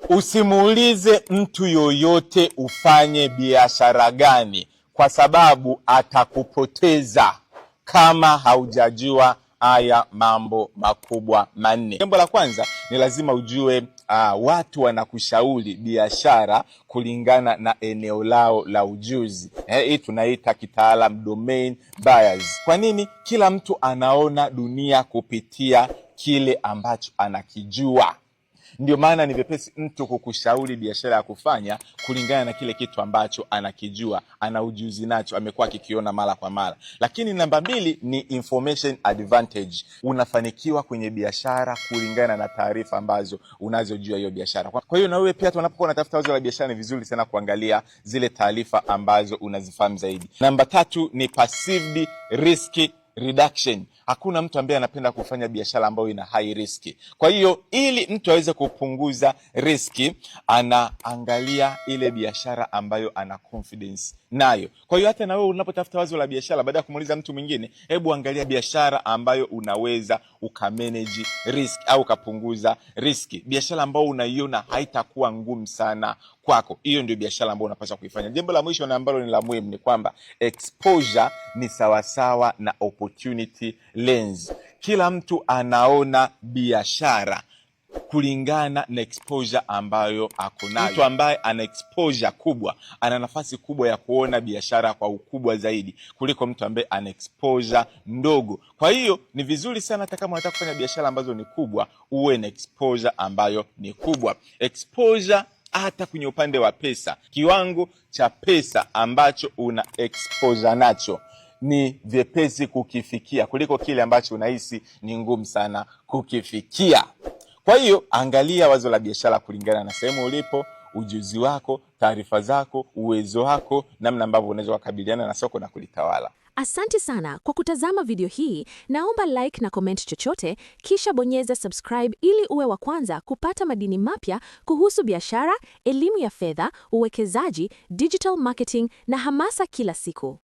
Usimuulize mtu yoyote ufanye biashara gani, kwa sababu atakupoteza kama haujajua haya mambo makubwa manne. Jambo la kwanza ni lazima ujue watu wanakushauri biashara kulingana na eneo lao la ujuzi. Hii tunaita kitaalam domain bias. Kwa nini? Kila mtu anaona dunia kupitia kile ambacho anakijua. Ndio maana ni vyepesi mtu kukushauri biashara ya kufanya kulingana na kile kitu ambacho anakijua, ana ujuzi nacho, amekuwa akikiona mara kwa mara. Lakini namba mbili ni information advantage. Unafanikiwa kwenye biashara kulingana na taarifa ambazo unazojua hiyo biashara. Kwa hiyo na wewe pia tunapokuwa unatafuta wazo la biashara, ni vizuri sana kuangalia zile taarifa ambazo unazifahamu zaidi. Namba tatu ni perceived risk reduction. Hakuna mtu ambaye anapenda kufanya biashara ambayo ina high risk. Kwa hiyo ili mtu aweze kupunguza riski, anaangalia ile biashara ambayo ana confidence nayo. Kwa hiyo hata na wewe unapotafuta wazo la biashara, baada ya kumuuliza mtu mwingine, hebu angalia biashara ambayo unaweza ukamanage risk au ukapunguza riski. Biashara ambayo unaiona haitakuwa ngumu sana kwako, hiyo ndio biashara ambayo unapaswa kuifanya. Jambo la mwisho na ambalo ni la muhimu ni kwamba exposure ni sawasawa na opportunity lens. Kila mtu anaona biashara kulingana na exposure ambayo ako nayo. Mtu ambaye ana exposure kubwa ana nafasi kubwa ya kuona biashara kwa ukubwa zaidi kuliko mtu ambaye ana exposure ndogo. Kwa hiyo ni vizuri sana, hata kama unataka kufanya biashara ambazo ni kubwa, uwe na exposure ambayo ni kubwa. Exposure hata kwenye upande wa pesa, kiwango cha pesa ambacho una exposure nacho ni vyepesi kukifikia kuliko kile ambacho unahisi ni ngumu sana kukifikia. Kwa hiyo angalia wazo la biashara kulingana na sehemu ulipo, ujuzi wako, taarifa zako, uwezo wako, namna ambavyo unaweza kukabiliana na soko na kulitawala. Asante sana kwa kutazama video hii. Naomba like na comment chochote, kisha bonyeza subscribe ili uwe wa kwanza kupata madini mapya kuhusu biashara, elimu ya fedha, uwekezaji, digital marketing na hamasa kila siku.